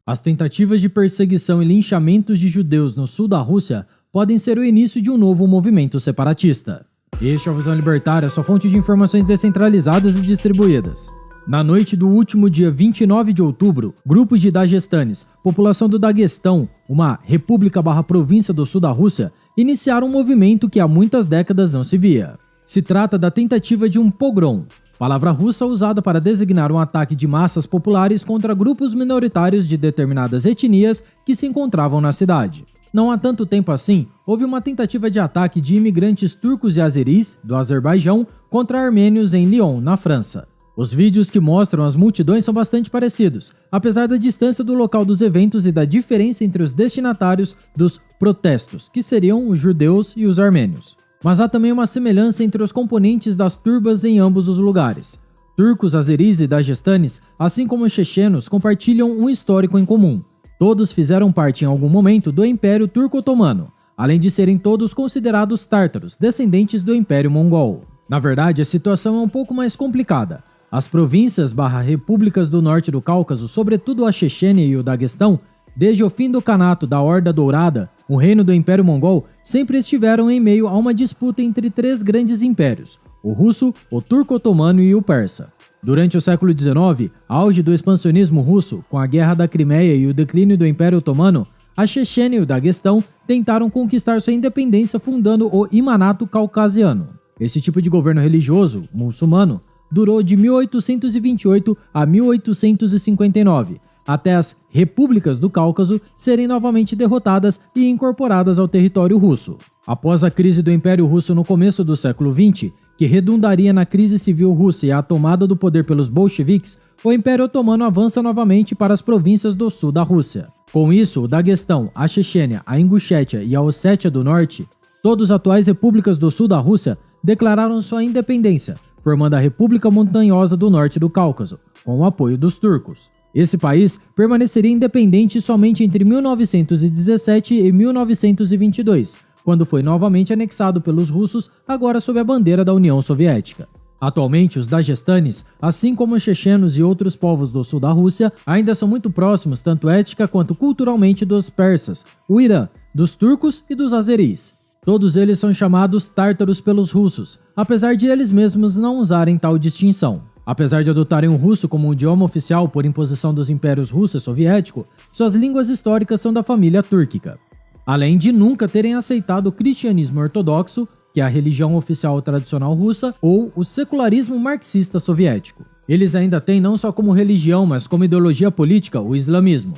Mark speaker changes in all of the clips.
Speaker 1: As tentativas de perseguição e linchamentos de judeus no sul da Rússia podem ser o início de um novo movimento separatista. Este é o Visão Libertária, sua fonte de informações descentralizadas e distribuídas. Na noite do último dia 29 de outubro, grupos de Dagestanes, população do Daguestão, uma república/província do sul da Rússia, iniciaram um movimento que há muitas décadas não se via. Se trata da tentativa de um pogrom, palavra russa usada para designar um ataque de massas populares contra grupos minoritários de determinadas etnias que se encontravam na cidade. Não há tanto tempo assim, houve uma tentativa de ataque de imigrantes turcos e azeris, do Azerbaijão, contra armênios em Lyon, na França. Os vídeos que mostram as multidões são bastante parecidos, apesar da distância do local dos eventos e da diferença entre os destinatários dos protestos, que seriam os judeus e os armênios. Mas há também uma semelhança entre os componentes das turbas em ambos os lugares. Turcos, azeris e dagestanes, assim como os chechenos, compartilham um histórico em comum. Todos fizeram parte em algum momento do Império Turco-Otomano, além de serem todos considerados tártaros, descendentes do Império Mongol. Na verdade, a situação é um pouco mais complicada. As províncias/repúblicas do norte do Cáucaso, sobretudo a Chechênia e o Daguestão, desde o fim do Kanato da Horda Dourada, o reino do Império Mongol, sempre estiveram em meio a uma disputa entre três grandes impérios, o russo, o turco-otomano e o persa. Durante o século XIX, auge do expansionismo russo, com a Guerra da Crimeia e o declínio do Império Otomano, a Chechênia e o Daguestão tentaram conquistar sua independência fundando o Imanato Caucasiano. Esse tipo de governo religioso, muçulmano, durou de 1828 a 1859, até as repúblicas do Cáucaso serem novamente derrotadas e incorporadas ao território russo. Após a crise do Império Russo no começo do século XX, que redundaria na crise civil russa e a tomada do poder pelos bolcheviques, o Império Otomano avança novamente para as províncias do sul da Rússia. Com isso, o Daguestão, a Chechênia, a Ingushétia e a Ossétia do Norte, todas as atuais repúblicas do sul da Rússia, declararam sua independência, formando a República Montanhosa do Norte do Cáucaso, com o apoio dos turcos. Esse país permaneceria independente somente entre 1917 e 1922, quando foi novamente anexado pelos russos, agora sob a bandeira da União Soviética. Atualmente, os Dagestanes, assim como os chechenos e outros povos do sul da Rússia, ainda são muito próximos tanto étnica quanto culturalmente dos persas, o Irã, dos turcos e dos azeris. Todos eles são chamados tártaros pelos russos, apesar de eles mesmos não usarem tal distinção. Apesar de adotarem o russo como um idioma oficial por imposição dos impérios russo e soviético, suas línguas históricas são da família túrquica. Além de nunca terem aceitado o cristianismo ortodoxo, que é a religião oficial tradicional russa, ou o secularismo marxista soviético. Eles ainda têm não só como religião, mas como ideologia política o islamismo.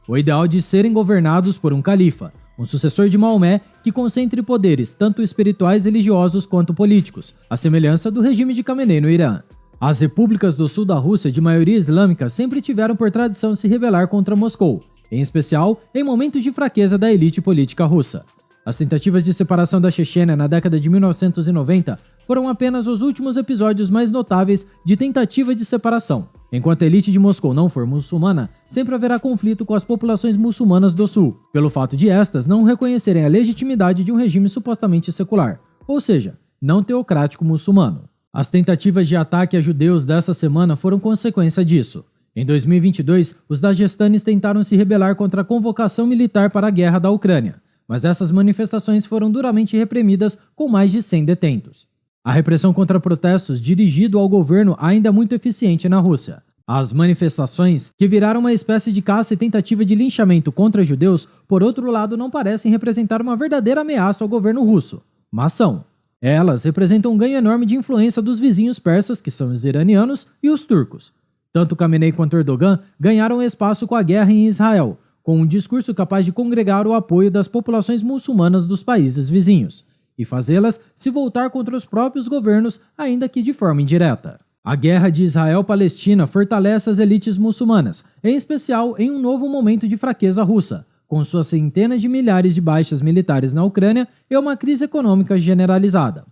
Speaker 1: O ideal de serem governados por um califa, um sucessor de Maomé que concentre poderes tanto espirituais, religiosos quanto políticos, à semelhança do regime de Khamenei no Irã. As repúblicas do sul da Rússia de maioria islâmica sempre tiveram por tradição se rebelar contra Moscou, em especial em momentos de fraqueza da elite política russa. As tentativas de separação da Chechênia na década de 1990 foram apenas os últimos episódios mais notáveis de tentativa de separação. Enquanto a elite de Moscou não for muçulmana, sempre haverá conflito com as populações muçulmanas do sul, pelo fato de estas não reconhecerem a legitimidade de um regime supostamente secular, ou seja, não teocrático muçulmano. As tentativas de ataque a judeus dessa semana foram consequência disso. Em 2022, os Dagestanes tentaram se rebelar contra a convocação militar para a guerra da Ucrânia, mas essas manifestações foram duramente reprimidas com mais de 100 detentos. A repressão contra protestos dirigido ao governo ainda é muito eficiente na Rússia. As manifestações, que viraram uma espécie de caça e tentativa de linchamento contra judeus, por outro lado não parecem representar uma verdadeira ameaça ao governo russo, mas são. Elas representam um ganho enorme de influência dos vizinhos persas, que são os iranianos, e os turcos. Tanto Khamenei quanto Erdogan ganharam espaço com a guerra em Israel, com um discurso capaz de congregar o apoio das populações muçulmanas dos países vizinhos, e fazê-las se voltar contra os próprios governos, ainda que de forma indireta. A guerra de Israel-Palestina fortalece as elites muçulmanas, em especial em um novo momento de fraqueza russa, com suas centenas de milhares de baixas militares na Ucrânia e uma crise econômica generalizada.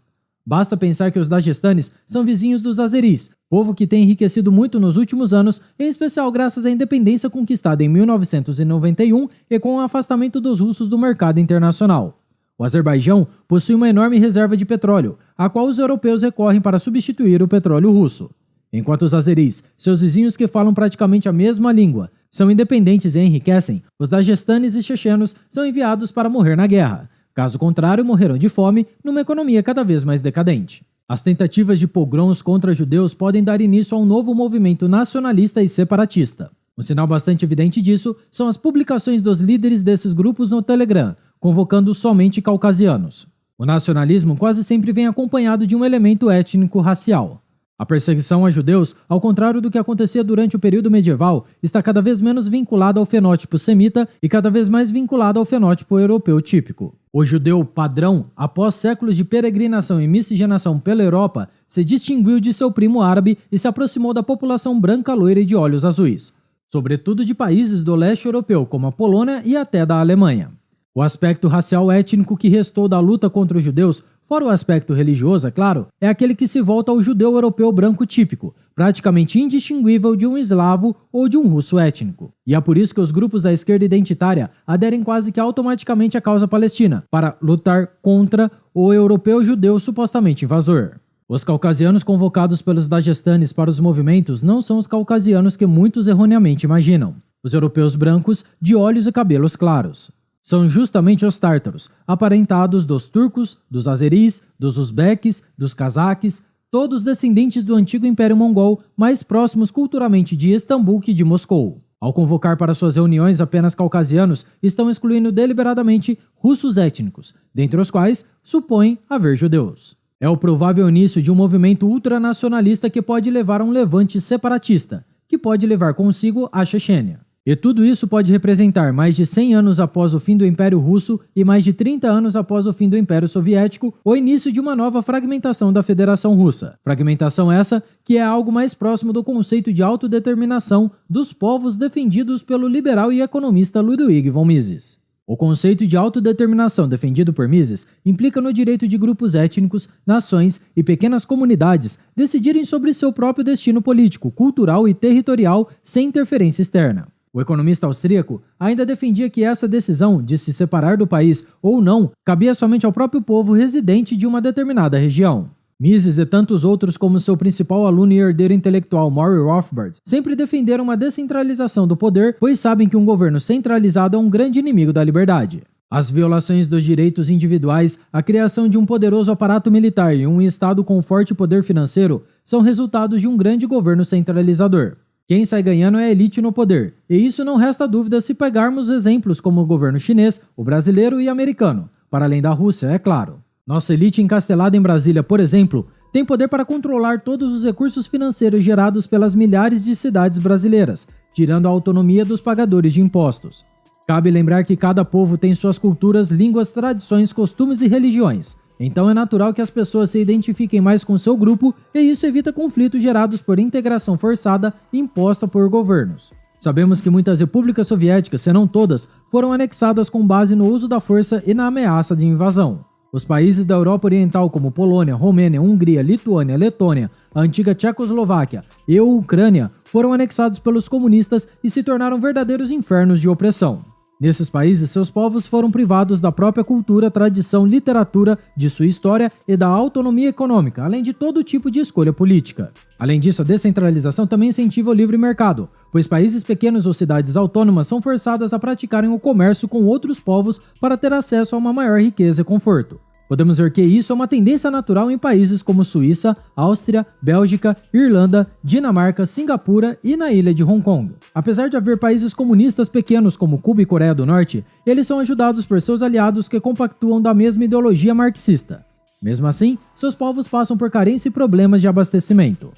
Speaker 1: Basta pensar que os Dagestanes são vizinhos dos azeris, povo que tem enriquecido muito nos últimos anos, em especial graças à independência conquistada em 1991 e com o afastamento dos russos do mercado internacional. O Azerbaijão possui uma enorme reserva de petróleo, a qual os europeus recorrem para substituir o petróleo russo. Enquanto os azeris, seus vizinhos que falam praticamente a mesma língua, são independentes e enriquecem, os dagestanes e chechenos são enviados para morrer na guerra. Caso contrário, morrerão de fome numa economia cada vez mais decadente. As tentativas de pogroms contra judeus podem dar início a um novo movimento nacionalista e separatista. Um sinal bastante evidente disso são as publicações dos líderes desses grupos no Telegram, convocando somente caucasianos. O nacionalismo quase sempre vem acompanhado de um elemento étnico-racial. A perseguição a judeus, ao contrário do que acontecia durante o período medieval, está cada vez menos vinculada ao fenótipo semita e cada vez mais vinculada ao fenótipo europeu típico. O judeu padrão, após séculos de peregrinação e miscigenação pela Europa, se distinguiu de seu primo árabe e se aproximou da população branca loira e de olhos azuis, sobretudo de países do leste europeu, como a Polônia e até da Alemanha. O aspecto racial étnico que restou da luta contra os judeus, fora o aspecto religioso, é claro, é aquele que se volta ao judeu europeu branco típico, praticamente indistinguível de um eslavo ou de um russo étnico. E é por isso que os grupos da esquerda identitária aderem quase que automaticamente à causa palestina, para lutar contra o europeu judeu supostamente invasor. Os caucasianos convocados pelos dagestanes para os movimentos não são os caucasianos que muitos erroneamente imaginam, os europeus brancos de olhos e cabelos claros. São justamente os tártaros, aparentados dos turcos, dos azeris, dos uzbeques, dos cazaques, todos descendentes do antigo Império Mongol, mais próximos culturalmente de Istambul que de Moscou. Ao convocar para suas reuniões apenas caucasianos, estão excluindo deliberadamente russos étnicos, dentre os quais supõem haver judeus. É o provável início de um movimento ultranacionalista que pode levar a um levante separatista, que pode levar consigo a Chechênia. E tudo isso pode representar mais de 100 anos após o fim do Império Russo e mais de 30 anos após o fim do Império Soviético, o início de uma nova fragmentação da Federação Russa. Fragmentação essa que é algo mais próximo do conceito de autodeterminação dos povos defendidos pelo liberal e economista Ludwig von Mises. O conceito de autodeterminação defendido por Mises implica no direito de grupos étnicos, nações e pequenas comunidades decidirem sobre seu próprio destino político, cultural e territorial sem interferência externa. O economista austríaco ainda defendia que essa decisão de se separar do país ou não cabia somente ao próprio povo residente de uma determinada região. Mises e tantos outros, como seu principal aluno e herdeiro intelectual Murray Rothbard, sempre defenderam uma descentralização do poder, pois sabem que um governo centralizado é um grande inimigo da liberdade. As violações dos direitos individuais, a criação de um poderoso aparato militar e um Estado com forte poder financeiro são resultados de um grande governo centralizador. Quem sai ganhando é a elite no poder, e isso não resta dúvida se pegarmos exemplos como o governo chinês, o brasileiro e americano, para além da Rússia, é claro. Nossa elite encastelada em Brasília, por exemplo, tem poder para controlar todos os recursos financeiros gerados pelas milhares de cidades brasileiras, tirando a autonomia dos pagadores de impostos. Cabe lembrar que cada povo tem suas culturas, línguas, tradições, costumes e religiões. Então é natural que as pessoas se identifiquem mais com seu grupo e isso evita conflitos gerados por integração forçada imposta por governos. Sabemos que muitas repúblicas soviéticas, se não todas, foram anexadas com base no uso da força e na ameaça de invasão. Os países da Europa Oriental como Polônia, Romênia, Hungria, Lituânia, Letônia, a antiga Tchecoslováquia e a Ucrânia foram anexados pelos comunistas e se tornaram verdadeiros infernos de opressão. Nesses países, seus povos foram privados da própria cultura, tradição, literatura, de sua história e da autonomia econômica, além de todo tipo de escolha política. Além disso, a descentralização também incentiva o livre mercado, pois países pequenos ou cidades autônomas são forçadas a praticarem o comércio com outros povos para ter acesso a uma maior riqueza e conforto. Podemos ver que isso é uma tendência natural em países como Suíça, Áustria, Bélgica, Irlanda, Dinamarca, Singapura e na ilha de Hong Kong. Apesar de haver países comunistas pequenos como Cuba e Coreia do Norte, eles são ajudados por seus aliados que compactuam da mesma ideologia marxista. Mesmo assim, seus povos passam por carência e problemas de abastecimento.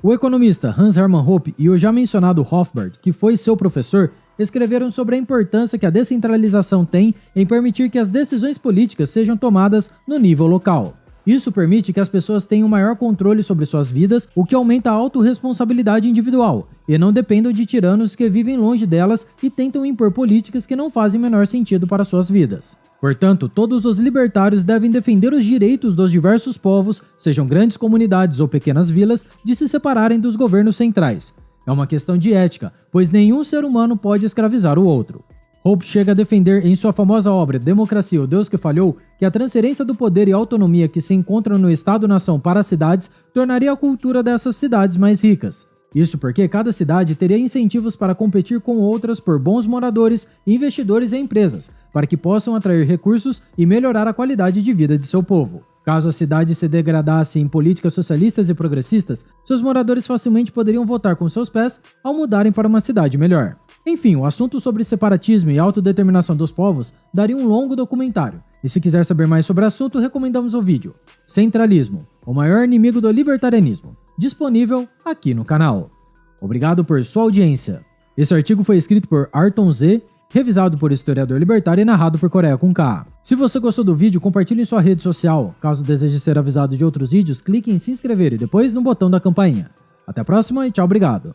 Speaker 1: O economista Hans Hermann Hoppe e o já mencionado Rothbard, que foi seu professor, escreveram sobre a importância que a descentralização tem em permitir que as decisões políticas sejam tomadas no nível local. Isso permite que as pessoas tenham maior controle sobre suas vidas, o que aumenta a autorresponsabilidade individual, e não dependam de tiranos que vivem longe delas e tentam impor políticas que não fazem menor sentido para suas vidas. Portanto, todos os libertários devem defender os direitos dos diversos povos, sejam grandes comunidades ou pequenas vilas, de se separarem dos governos centrais. É uma questão de ética, pois nenhum ser humano pode escravizar o outro. Hope chega a defender em sua famosa obra Democracia, o Deus que Falhou, que a transferência do poder e autonomia que se encontram no Estado-nação para as cidades tornaria a cultura dessas cidades mais ricas. Isso porque cada cidade teria incentivos para competir com outras por bons moradores, investidores e empresas, para que possam atrair recursos e melhorar a qualidade de vida de seu povo. Caso a cidade se degradasse em políticas socialistas e progressistas, seus moradores facilmente poderiam votar com seus pés ao mudarem para uma cidade melhor. Enfim, o assunto sobre separatismo e autodeterminação dos povos daria um longo documentário. E se quiser saber mais sobre o assunto, recomendamos o vídeo Centralismo, o maior inimigo do libertarianismo, disponível aqui no canal. Obrigado por sua audiência. Esse artigo foi escrito por Arton Z, revisado por historiador libertário e narrado por Coreia com K. Se você gostou do vídeo, compartilhe em sua rede social. Caso deseje ser avisado de outros vídeos, clique em se inscrever e depois no botão da campainha. Até a próxima e tchau, obrigado.